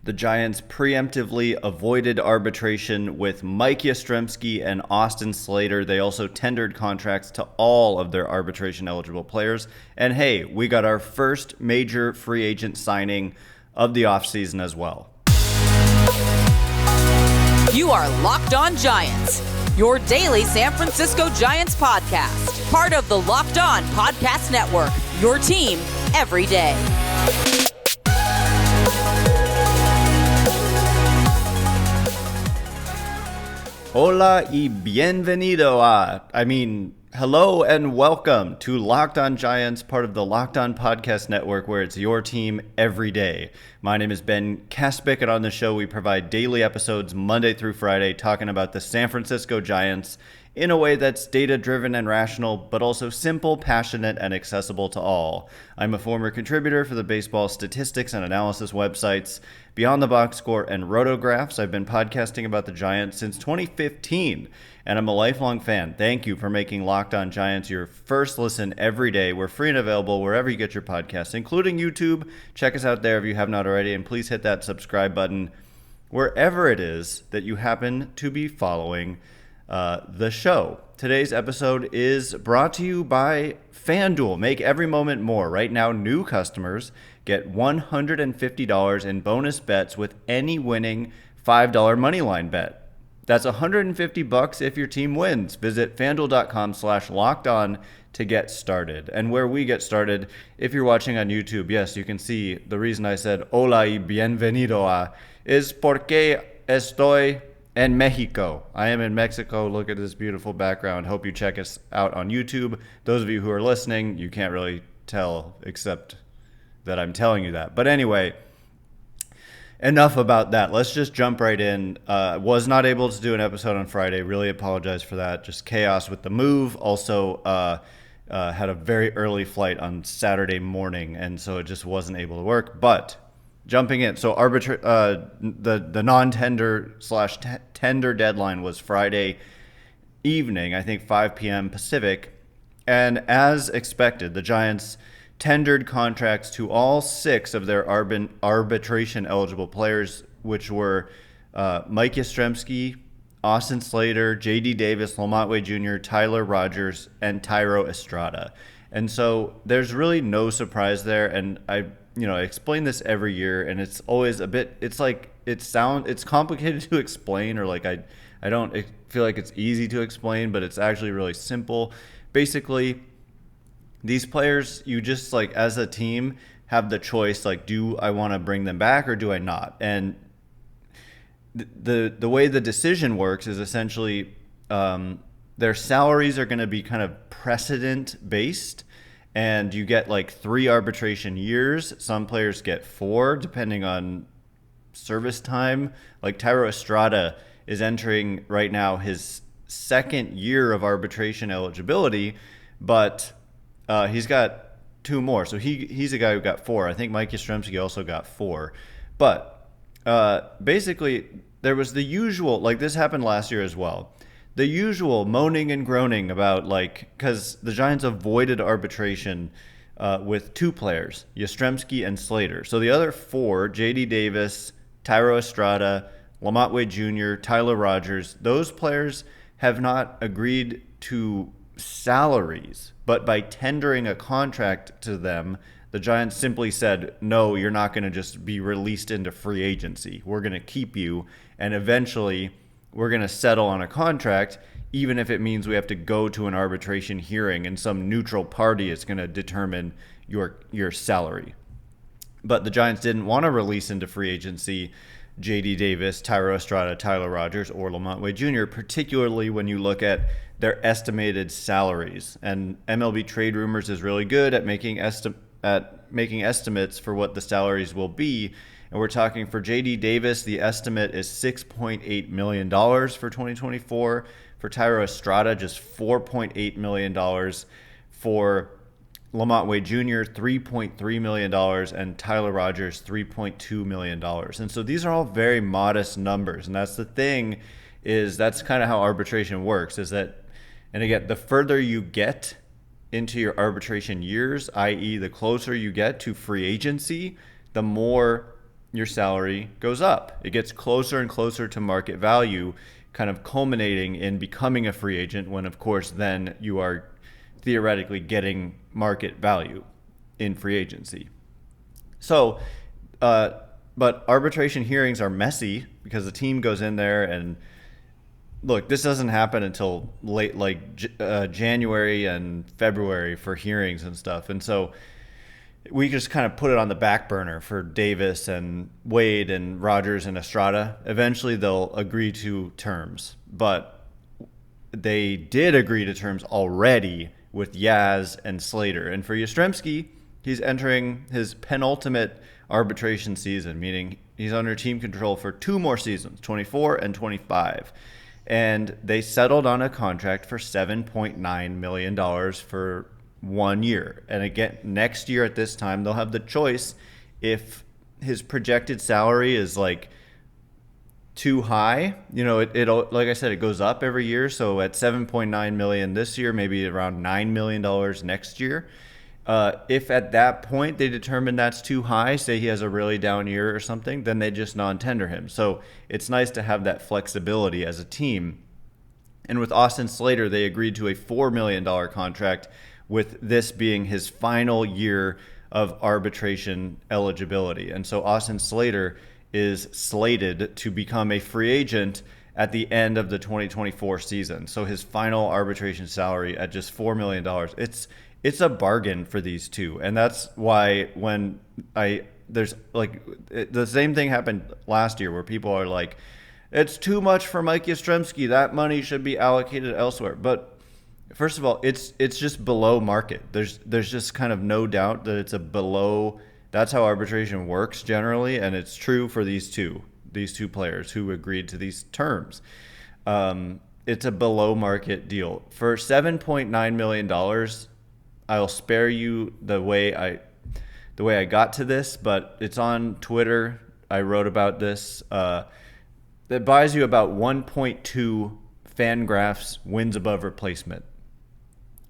The Giants preemptively avoided arbitration with Mike Yastrzemski and Austin Slater. They also tendered contracts to all of their arbitration-eligible players. And hey, we got our first major free agent signing of the offseason as well. You are Locked On Giants, your daily San Francisco Giants podcast. Part of the Locked On Podcast Network, your team every day. Hola y bienvenido hello and welcome to Locked On Giants, part of the Locked On Podcast Network, where it's your team every day. My name is Ben Kaspick, and on the show we provide daily episodes Monday through Friday talking about the San Francisco Giants in a way that's data-driven and rational, but also simple, passionate, and accessible to all. I'm a former contributor for the baseball statistics and analysis websites Beyond the Box Score and Rotographs. I've been podcasting about the Giants since 2015, and I'm a lifelong fan. Thank you for making Locked On Giants your first listen every day. We're free and available wherever you get your podcasts, including YouTube. Check us out there if you have not already, and please hit that subscribe button wherever it is that you happen to be following the show. Today's episode is brought to you by FanDuel. Make every moment more. Right now, new customers get $150 in bonus bets with any winning $5 moneyline bet. That's $150 if your team wins. Visit FanDuel.com/lockedon to get started. And where we get started, if you're watching on YouTube, yes, you can see the reason I said hola y bienvenido a is porque estoy en Mexico. I am in Mexico. Look at this beautiful background. Hope you check us out on YouTube. Those of you who are listening, you can't really tell except that I'm telling you that. But anyway, enough about that. Let's just jump right in. Was not able to do an episode on Friday. Really apologize for that. Just chaos with the move. Also, had a very early flight on Saturday morning, and so it just wasn't able to work. But jumping in, so the non-tender / tender deadline was Friday evening, I think 5 p.m. Pacific, and as expected, the Giants tendered contracts to all 6 of their arbitration-eligible players, which were Mike Yastrzemski, Austin Slater, J.D. Davis, LaMonte Jr., Tyler Rogers, and Thairo Estrada. And so there's really no surprise there, and I explain this every year, and it's always a bit, it's complicated to explain, or like I don't feel like it's easy to explain, but it's actually really simple. Basically, these players, you just, like, as a team, have the choice, like, do I want to bring them back or do I not? And the way the decision works is essentially their salaries are going to be kind of precedent-based, and you get like 3 arbitration years. Some players get 4, depending on service time. Like Thairo Estrada is entering right now his 2nd year of arbitration eligibility, but he's got 2 more. So he's a guy who got 4. I think Mike Yastrzemski also got 4. But basically, there was the usual, like this happened last year as well, the usual moaning and groaning about, like, because the Giants avoided arbitration with 2 players, Yastrzemski and Slater. So the other 4, J.D. Davis, Thairo Estrada, LaMonte Jr., Tyler Rogers, those players have not agreed to salaries, but by tendering a contract to them, the Giants simply said, no, you're not going to just be released into free agency. We're going to keep you, and eventually we're going to settle on a contract, even if it means we have to go to an arbitration hearing and some neutral party is going to determine your salary. But the Giants didn't want to release into free agency J.D. Davis, Thairo Estrada, Tyler Rogers, or LaMonte Jr., particularly when you look at their estimated salaries. And MLB Trade Rumors is really good at making estimates for what the salaries will be. And we're talking for J.D. Davis, the estimate is $6.8 million for 2024. For Thairo Estrada, just $4.8 million. For LaMonte Jr., $3.3 million, and Tyler Rogers, $3.2 million. And so these are all very modest numbers. And that's the thing, is that's kind of how arbitration works, is that, and again, the further you get into your arbitration years, i.e. the closer you get to free agency, the more your salary goes up. It gets closer and closer to market value, kind of culminating in becoming a free agent when, of course, then you are theoretically getting market value in free agency. So, but arbitration hearings are messy because the team goes in there and look, this doesn't happen until late, like January and February for hearings and stuff. And so we just kind of put it on the back burner for Davis and Wade and Rogers and Estrada. Eventually they'll agree to terms, but they did agree to terms already with Yaz and Slater. And for Yastrzemski, he's entering his penultimate arbitration season, meaning he's under team control for 2 more seasons, 24 and 25. And they settled on a contract for $7.9 million for 1 year. And again, next year at this time, they'll have the choice if his projected salary is like too high. You know, it'll, like I said, it goes up every year. So at $7.9 million this year, maybe around $9 million next year. If at that point they determine that's too high, say he has a really down year or something, then they just non-tender him. So it's nice to have that flexibility as a team. And with Austin Slater, they agreed to a $4 million contract, with this being his final year of arbitration eligibility. And so Austin Slater is slated to become a free agent at the end of the 2024 season. So his final arbitration salary at just $4 million. It's a bargain for these two. And that's why when there's like the same thing happened last year where people are like, it's too much for Mike Yastrzemski. That money should be allocated elsewhere. But first of all, it's just below market. There's just kind of no doubt that it's a below. That's how arbitration works generally, and it's true for these two players who agreed to these terms. It's a below market deal for $7.9 million. I'll spare you the way I got to this, but it's on Twitter. I wrote about this. That buys you about 1.2 FanGraphs wins above replacement.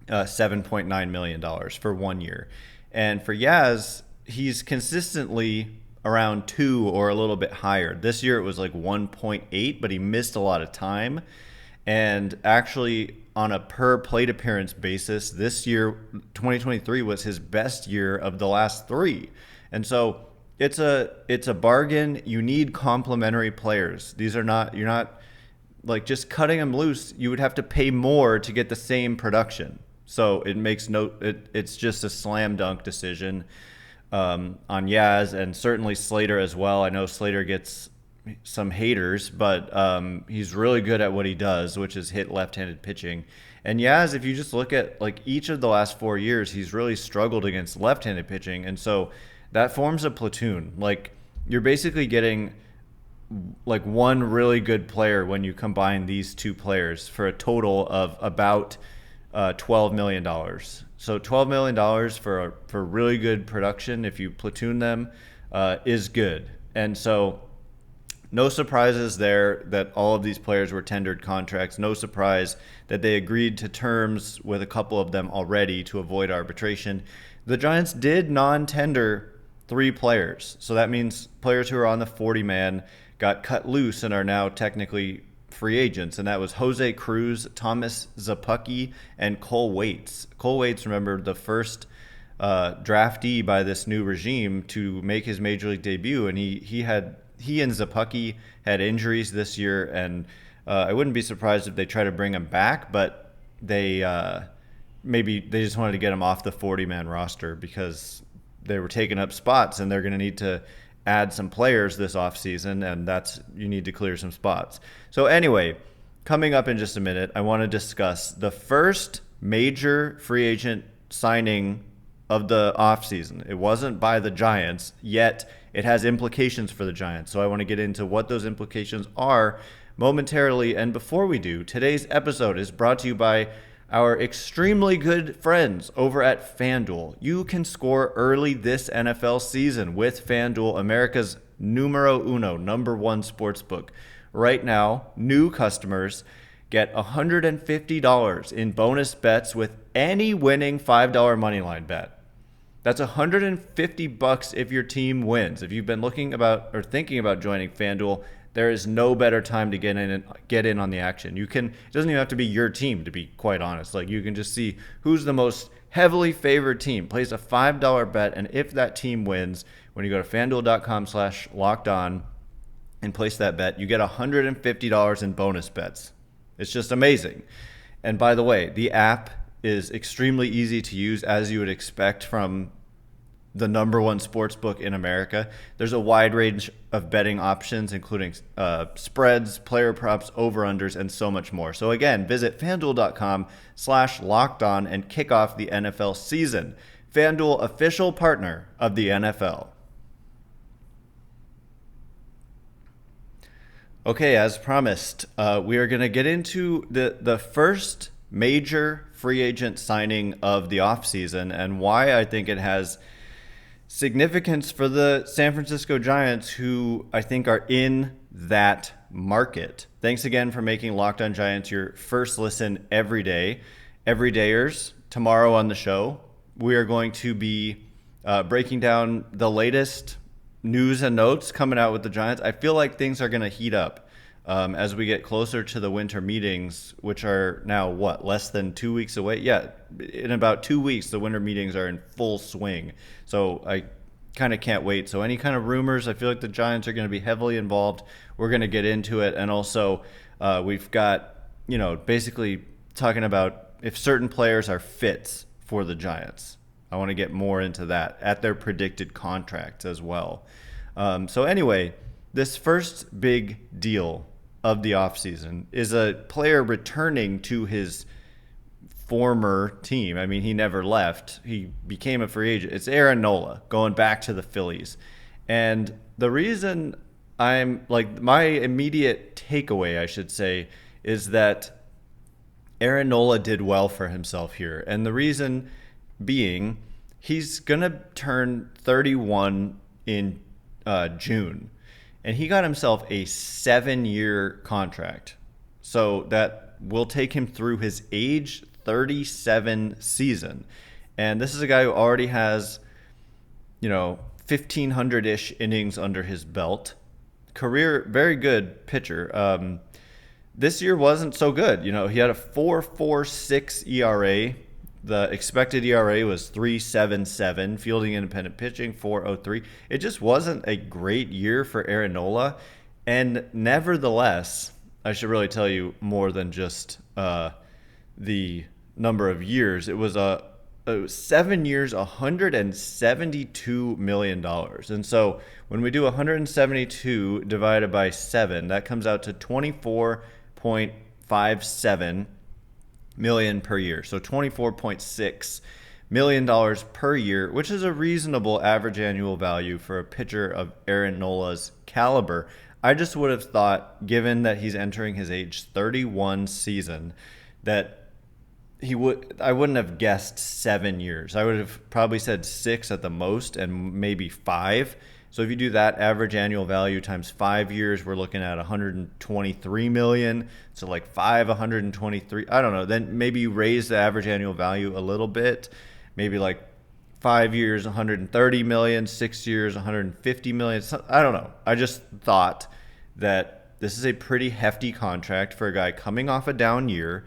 $7.9 million for 1 year. And for Yaz, he's consistently around 2 or a little bit higher. This year it was like 1.8, but he missed a lot of time. And actually, on a per plate appearance basis, this year, 2023, was his best year of the last 3. And so it's a bargain. You need complementary players. You're not like just cutting them loose. You would have to pay more to get the same production. So it's just a slam dunk decision on Yaz, and certainly Slater as well. I know Slater gets some haters, but he's really good at what he does, which is hit left-handed pitching. And Yaz, if you just look at like each of the last 4 years, he's really struggled against left-handed pitching, and so that forms a platoon. Like you're basically getting like one really good player when you combine these two players for a total of about $12 million. So $12 million for really good production, if you platoon them, is good. And so no surprises there that all of these players were tendered contracts. No surprise that they agreed to terms with a couple of them already to avoid arbitration. The Giants did non-tender 3 players. So that means players who are on the 40-man got cut loose and are now technically free agents, and that was Jose Cruz, Thomas Zapucki, and Cole Waits. Cole Waits, remember, the first draftee by this new regime to make his major league debut, and he and Zapucki had injuries this year, and I wouldn't be surprised if they try to bring him back, but maybe they just wanted to get him off the 40-man roster because they were taking up spots, and they're going to need to add some players this offseason, and you need to clear some spots. So anyway, coming up in just a minute, I want to discuss the first major free agent signing of the offseason. It wasn't by the Giants, yet it has implications for the Giants. So I want to get into what those implications are momentarily. And before we do, today's episode is brought to you by our extremely good friends over at FanDuel. You can score early this NFL season with FanDuel, America's numero uno, number 1 sportsbook. Right now, new customers get $150 in bonus bets with any winning $5 moneyline bet. That's $150 if your team wins. If you've been looking about or thinking about joining FanDuel, there is no better time to get in on the action. It doesn't even have to be your team, to be quite honest. Like, you can just see who's the most heavily favored team. Place a $5 bet, and if that team wins, when you go to FanDuel.com/lockedon and place that bet, you get $150 in bonus bets. It's just amazing. And by the way, the app is extremely easy to use, as you would expect from the number one sports book in America. There's a wide range of betting options, including spreads, player props, over-unders, and so much more. So again, visit FanDuel.com/lockedon and kick off the NFL season. FanDuel, official partner of the NFL. Okay, as promised, we are going to get into the first major free agent signing of the offseason and why I think it has significance for the San Francisco Giants, who I think are in that market. Thanks again for making Locked On Giants your first listen every day. Everydayers, tomorrow on the show, we are going to be breaking down the latest news and notes coming out with the Giants. I feel like things are going to heat up as we get closer to the winter meetings, which are now, less than 2 weeks away? Yeah, in about 2 weeks, the winter meetings are in full swing. So I kind of can't wait. So any kind of rumors, I feel like the Giants are going to be heavily involved. We're going to get into it. And also we've got, basically talking about if certain players are fits for the Giants. I want to get more into that at their predicted contracts as well. So anyway, this first big deal of the offseason is a player returning to his former team. I mean, he never left. He became a free agent. It's Aaron Nola going back to the Phillies. And the reason I'm like, my immediate takeaway, I should say, is that Aaron Nola did well for himself here. And the reason being, he's going to turn 31 in June. And he got himself a 7-year contract. So that will take him through his age 37 season. And this is a guy who already has, 1,500-ish innings under his belt. Career, very good pitcher. This year wasn't so good. He had a 4.46 ERA. The expected ERA was 3.77, fielding independent pitching 4.03. It just wasn't a great year for Aaron Nola. And nevertheless, I should really tell you more than just the number of years. It was 7 years, $172 million. And so when we do 172 divided by 7, that comes out to 24.57 million per year. So $24.6 million per year, which is a reasonable average annual value for a pitcher of Aaron Nola's caliber. I just would have thought, given that he's entering his age 31 season, that I wouldn't have guessed 7 years. I would have probably said 6 at the most and maybe 5. So if you do that average annual value times 5 years, we're looking at 123 million. So like 123. I don't know. Then maybe you raise the average annual value a little bit. Maybe like 5 years, 130 million, 6 years, 150 million. I don't know. I just thought that this is a pretty hefty contract for a guy coming off a down year,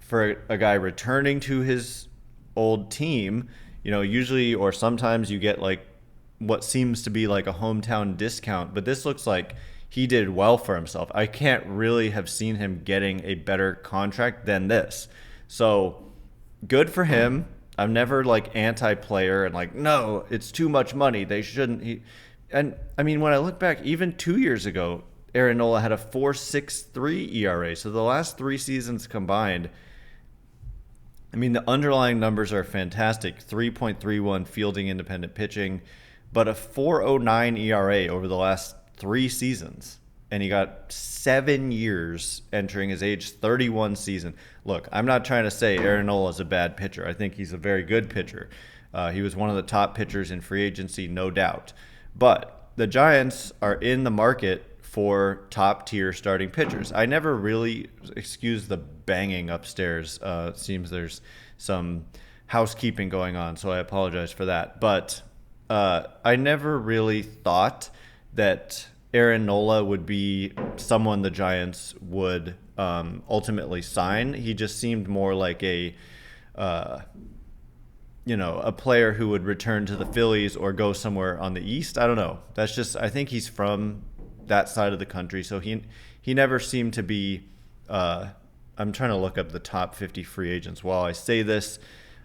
for a guy returning to his old team. Usually or sometimes you get like what seems to be like a hometown discount, but this looks like he did well for himself. I can't really have seen him getting a better contract than this. So good for him. I'm never like anti-player and like, no, it's too much money. They shouldn't. And I mean, when I look back, even 2 years ago, Aaron Nola had a 4.63 ERA. So the last 3 seasons combined, I mean, the underlying numbers are fantastic. 3.31 fielding independent pitching, but a 4.09 ERA over the last 3 seasons. And he got 7 years entering his age 31 season. Look, I'm not trying to say Aaron Nola is a bad pitcher. I think he's a very good pitcher. He was one of the top pitchers in free agency, no doubt. But the Giants are in the market for top-tier starting pitchers. I never really, excuse the banging upstairs. Seems there's some housekeeping going on, so I apologize for that. But I never really thought that Aaron Nola would be someone the Giants would ultimately sign. He just seemed more like a player who would return to the Phillies or go somewhere on the East. I don't know. That's just, I think he's from that side of the country, so he never seemed to be. I'm trying to look up the top 50 free agents while I say this.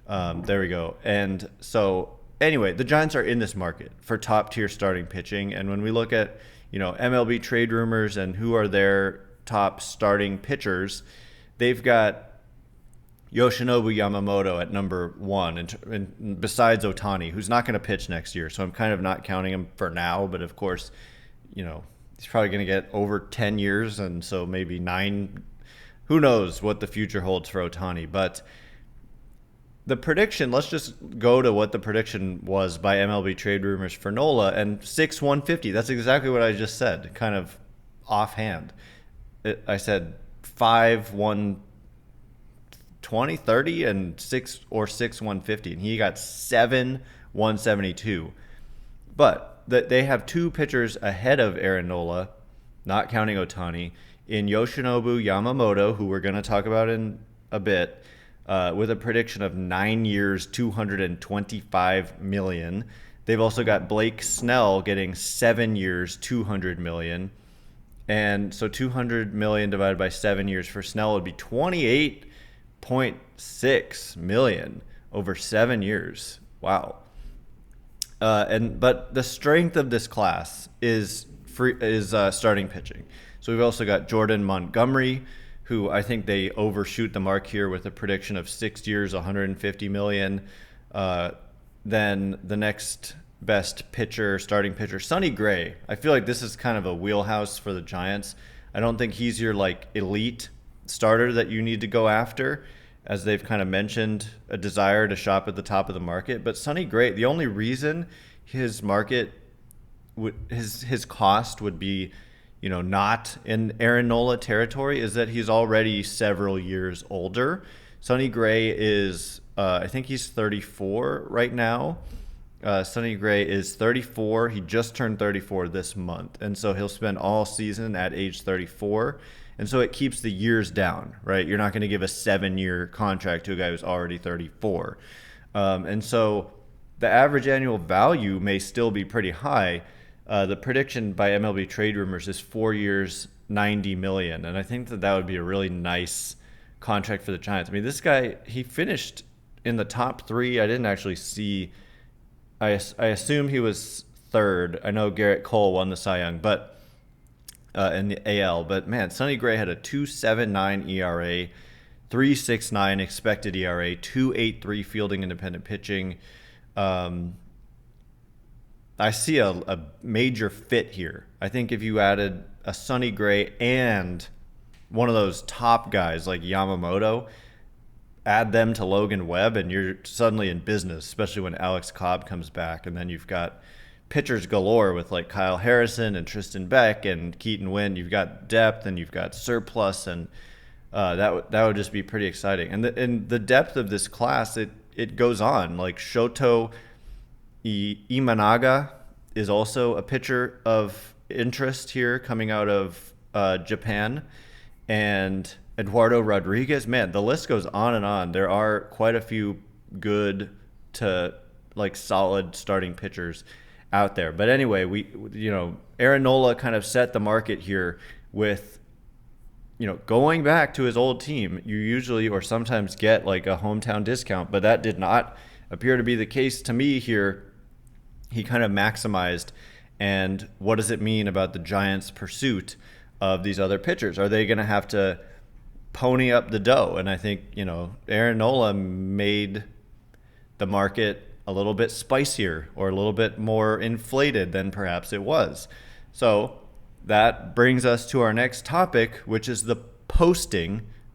There we go. And so anyway, the Giants are in this market for top tier starting pitching. And when we look at, MLB trade rumors and who are their top starting pitchers, they've got Yoshinobu Yamamoto at number 1, and besides Ohtani, who's not going to pitch next year. So I'm kind of not counting him for now. But of course, he's probably going to get over 10 years. And so maybe 9. Who knows what the future holds for Ohtani. But the prediction, let's just go to what the prediction was by MLB trade rumors for Nola, and 6/150. That's exactly what I just said, kind of offhand. I said 5/120, 30, and 6/150, and he got 7/172. But they have 2 pitchers ahead of Aaron Nola, not counting Ohtani, in Yoshinobu Yamamoto, who we're going to talk about in a bit, with a prediction of 9 years, $225 million. They've also got Blake Snell getting 7 years, $200 million. And so $200 million divided by 7 years for Snell would be $28.6 million over 7 years. Wow. But the strength of this class is starting pitching. So we've also got Jordan Montgomery, who I think they overshoot the mark here with a prediction of 6 years, $150 million. Then the next best pitcher, starting pitcher, Sonny Gray. I feel like this is kind of a wheelhouse for the Giants. I don't think he's your elite starter that you need to go after, as they've kind of mentioned a desire to shop at the top of the market. But Sonny Gray, the only reason his cost would be not in Aaron Nola territory is that he's already several years older. Sonny Gray is, I think he's 34 right now. Sonny Gray is 34. He just turned 34 this month. And so he'll spend all season at age 34. And so it keeps the years down, right? You're not going to give a 7-year contract to a guy who's already 34. And so the average annual value may still be pretty high. The prediction by MLB trade rumors is 4 years, $90 million. And I think that would be a really nice contract for the Giants. I mean, this guy, he finished in the top 3. I didn't actually see. I assume he was 3rd. I know Garrett Cole won the Cy Young, but in the AL. But man, Sonny Gray had a 2.79 ERA, 3.69 expected ERA, 2.83 fielding independent pitching. I see a major fit here. I think if you added a Sonny Gray and one of those top guys like Yamamoto, add them to Logan Webb, and you're suddenly in business, especially when Alex Cobb comes back. And then you've got pitchers galore with Kyle Harrison and Tristan Beck and Keaton Wynn. You've got depth and you've got surplus, and that would just be pretty exciting. And the depth of this class, it goes on. Shoto Imanaga is also a pitcher of interest here coming out of Japan. And Eduardo Rodriguez, man, the list goes on and on. There are quite a few good to solid starting pitchers out there. But anyway, Aaron Nola kind of set the market here with, going back to his old team. You usually or sometimes get a hometown discount, but that did not appear to be the case to me here. He kind of maximized. And what does it mean about the Giants' pursuit of these other pitchers? Are they going to have to pony up the dough? And I think, Aaron Nola made the market a little bit spicier or a little bit more inflated than perhaps it was. So that brings us to our next topic, which is the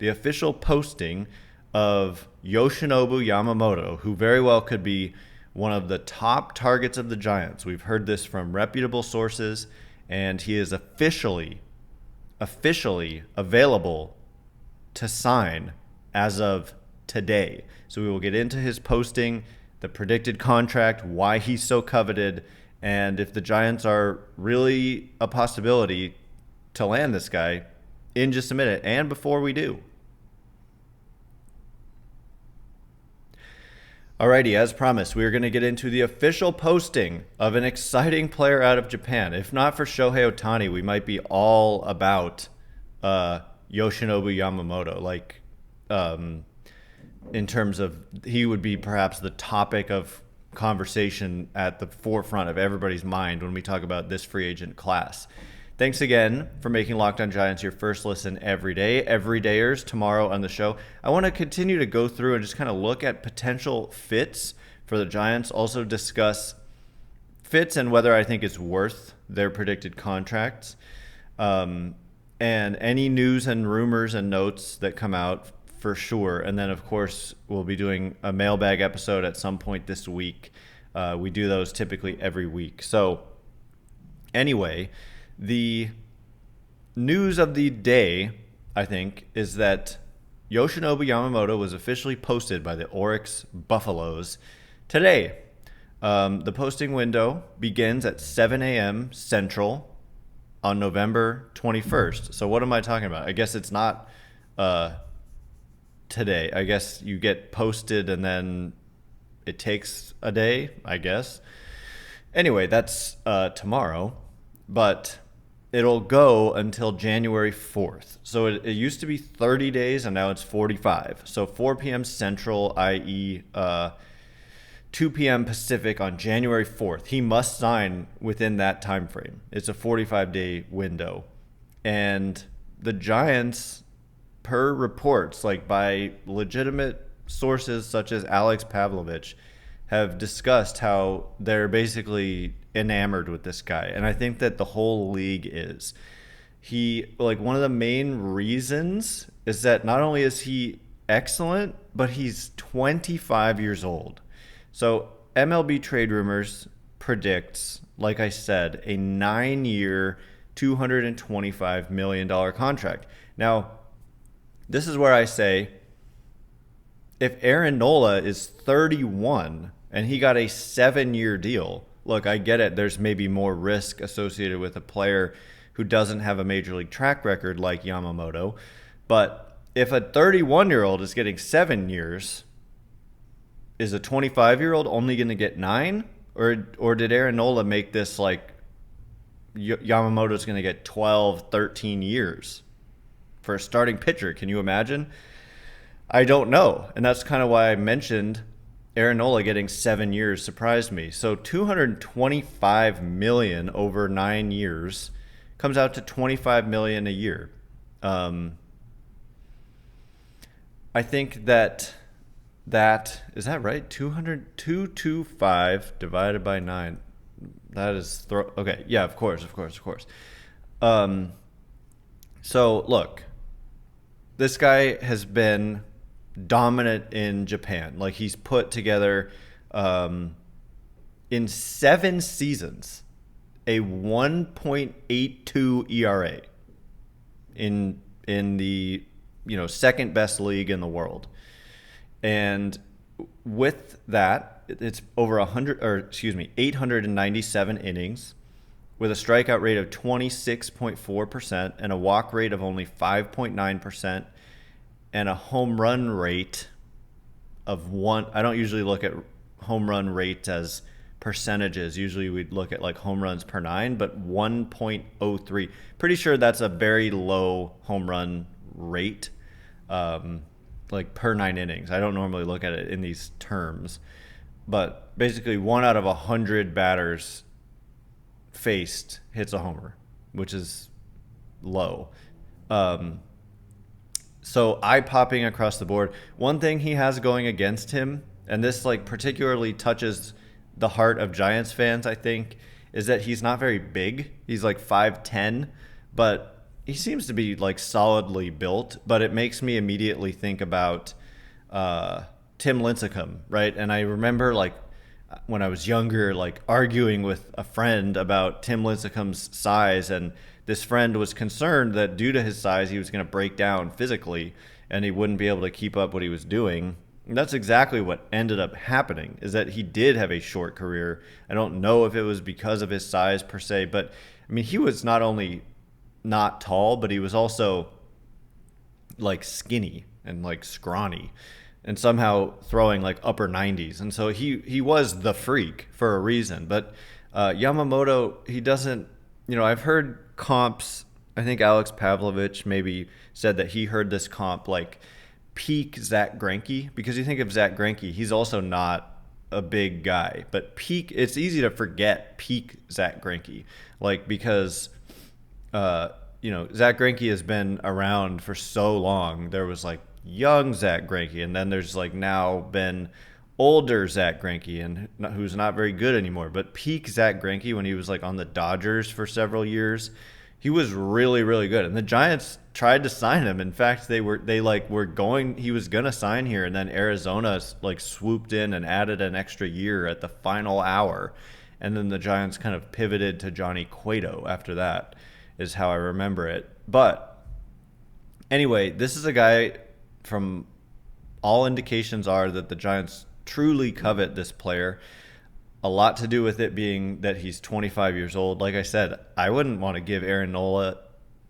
official posting of Yoshinobu Yamamoto, who very well could be one of the top targets of the Giants. We've heard this from reputable sources, and he is officially available to sign as of today. So we will get into his posting, the predicted contract, why he's so coveted, and if the Giants are really a possibility to land this guy in just a minute and before we do. Alrighty, as promised, we are going to get into the official posting of an exciting player out of Japan. If not for Shohei Ohtani, we might be all about Yoshinobu Yamamoto. In terms of, he would be perhaps the topic of conversation at the forefront of everybody's mind when we talk about this free agent class. Thanks again for making Locked On Giants your first listen every day. Everydayers tomorrow on the show. I want to continue to go through and just kind of look at potential fits for the Giants. Also discuss fits and whether I think it's worth their predicted contracts. And any news and rumors and notes that come out for sure. And then, of course, we'll be doing a mailbag episode at some point this week. We do those typically every week. So anyway, the news of the day, I think, is that Yoshinobu Yamamoto was officially posted by the Oryx Buffaloes today. The posting window begins at 7 a.m. Central on November 21st. So what am I talking about? I guess it's not today. I guess you get posted and then it takes a day, I guess. Anyway, that's tomorrow. But it'll go until January 4th. So it used to be 30 days, and now it's 45. So 4 p.m. Central, i.e. 2 p.m. Pacific on January 4th. He must sign within that time frame. It's a 45-day window. And the Giants, per reports, like by legitimate sources such as Alex Pavlovich, have discussed how they're basically enamored with this guy. And I think that the whole league is. One of the main reasons is that not only is he excellent, but he's 25 years old. So MLB Trade Rumors predicts, like I said, a 9-year, $225 million contract. Now, this is where I say, if Aaron Nola is 31 and he got a 7-year deal, look, I get it. There's maybe more risk associated with a player who doesn't have a major league track record like Yamamoto. But if a 31-year-old is getting 7 years, is a 25-year-old only going to get 9? Or did Aaron Nola make this like Yamamoto's going to get 12, 13 years for a starting pitcher? Can you imagine? I don't know. And that's kind of why I mentioned Aaron Nola getting 7 years surprised me. So $225 million over 9 years comes out to $25 million a year. I think that is that right? 225 divided by 9. That is okay. Yeah, of course. So look, this guy has been dominant in Japan. Like, he's put together in 7 seasons a 1.82 ERA in the second best league in the world. And with that, it's over 897 innings with a strikeout rate of 26.4% and a walk rate of only 5.9%. And a home run rate of 1. I don't usually look at home run rates as percentages. Usually we'd look at like home runs per 9, but 1.03. Pretty sure that's a very low home run rate, like per 9 innings. I don't normally look at it in these terms, but basically 1 out of 100 batters faced hits a homer, which is low. So eye-popping across the board. One thing he has going against him, and this like particularly touches the heart of Giants fans, I think, is that he's not very big. He's like 5'10", but he seems to be like solidly built. But it makes me immediately think about Tim Lincecum, right? And I remember like when I was younger, like arguing with a friend about Tim Lincecum's size, and this friend was concerned that due to his size, he was going to break down physically. and he wouldn't be able to keep up what he was doing. And that's exactly what ended up happening, is that he did have a short career. I don't know if it was because of his size per se, but I mean, he was not only not tall, but he was also like skinny and like scrawny and somehow throwing like upper 90s. And so he was the freak for a reason. But Yamamoto, he doesn't, I've heard comps. I think Alex Pavlovich maybe said that he heard this comp like peak Zach Greinke, because you think of Zach Greinke, he's also not a big guy, but peak, it's easy to forget peak Zach Greinke, like, because Zach Greinke has been around for so long. There was like young Zach Greinke, and then there's like now been older Zach Greinke, and who's not very good anymore. But peak Zach Greinke, when he was like on the Dodgers for several years, he was really, really good. And the Giants tried to sign him. In fact, he was gonna sign here, and then Arizona like swooped in and added an extra year at the final hour. And then the Giants kind of pivoted to Johnny Cueto after that, is how I remember it. But anyway, this is a guy, from all indications are that the Giants truly covet this player. A lot to do with it being that he's 25 years old. Like I said, I wouldn't want to give Aaron Nola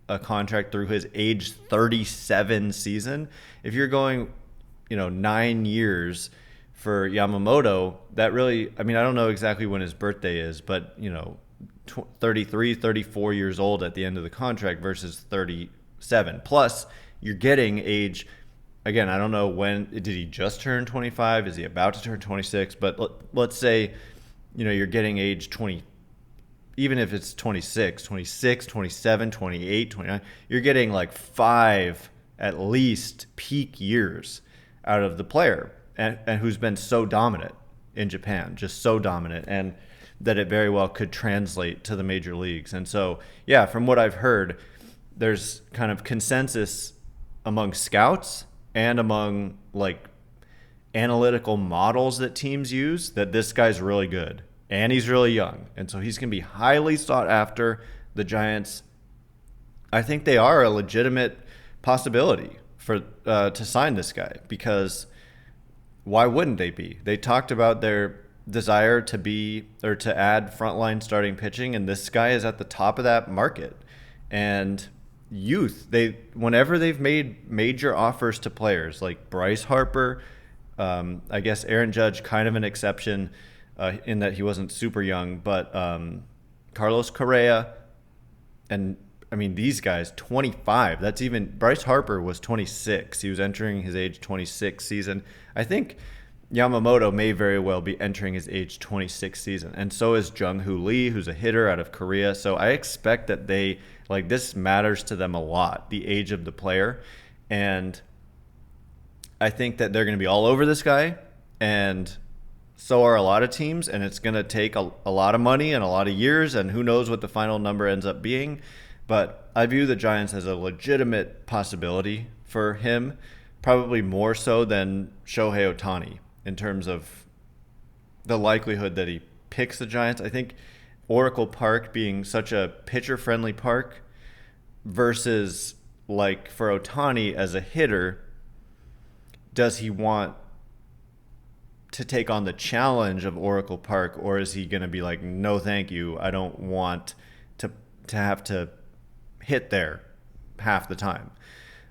a contract through his age 37 season. If you're going, 9 years for Yamamoto, that really, I don't know exactly when his birthday is, but, 33, 34 years old at the end of the contract versus 37. Plus, you're getting age, again, I don't know when, did he just turn 25? Is he about to turn 26? But let's say, you're getting age 20, even if it's 26, 27, 28, 29, you're getting like 5 at least peak years out of the player, and who's been so dominant in Japan, just so dominant, and that it very well could translate to the major leagues. And so, yeah, from what I've heard, there's kind of consensus among scouts and among like analytical models that teams use that this guy's really good, and he's really young, and so he's going to be highly sought after. The Giants, I think they are a legitimate possibility for to sign this guy, because why wouldn't they be? They talked about their desire to add frontline starting pitching, and this guy is at the top of that market. And youth, whenever they've made major offers to players like Bryce Harper, I guess Aaron Judge, kind of an exception in that he wasn't super young, but Carlos Correa, and these guys, 25. That's even, Bryce Harper was 26. He was entering his age 26 season. I think Yamamoto may very well be entering his age 26 season, and so is Jung-Hoo Lee, who's a hitter out of Korea. So I expect that this matters to them a lot, the age of the player, and I think that they're going to be all over this guy, and so are a lot of teams, and it's going to take a lot of money and a lot of years, and who knows what the final number ends up being. But I view the Giants as a legitimate possibility for him, probably more so than Shohei Ohtani in terms of the likelihood that he picks the Giants. I think Oracle Park being such a pitcher-friendly park versus, like, for Ohtani as a hitter, does he want to take on the challenge of Oracle Park, or is he going to be like, no, thank you, I don't want to have to hit there half the time?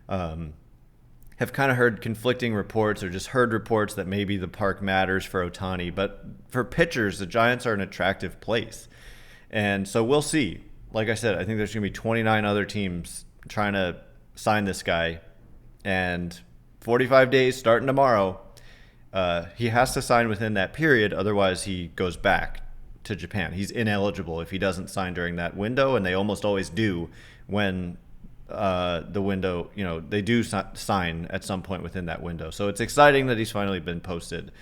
Have kind of heard conflicting reports, or just heard reports that maybe the park matters for Ohtani, but for pitchers, the Giants are an attractive place. And so we'll see. Like I said, I think there's going to be 29 other teams trying to sign this guy, and 45 days starting tomorrow, he has to sign within that period. Otherwise, he goes back to Japan. He's ineligible if he doesn't sign during that window, and they almost always do when the window, they do sign at some point within that window. So it's exciting that he's finally been posted.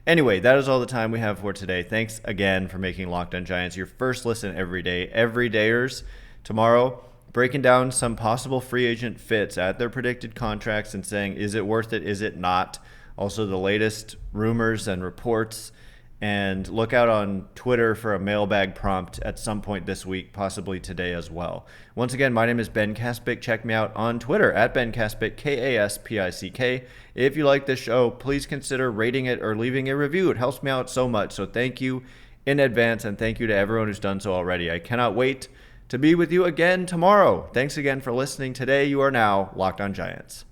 Anyway, that is all the time we have for today. Thanks again for making Locked On Giants your first listen every day. Everydayers, tomorrow, breaking down some possible free agent fits at their predicted contracts and saying, is it worth it, is it not? Also, the latest rumors and reports And look out on Twitter for a mailbag prompt at some point this week, possibly today as well. Once again, my name is Ben Kaspick. Check me out on Twitter at Ben Kaspick, Kaspick. If you like this show, please consider rating it or leaving a review. It helps me out so much. So thank you in advance, and thank you to everyone who's done so already. I cannot wait to be with you again tomorrow. Thanks again for listening today. You are now Locked On Giants.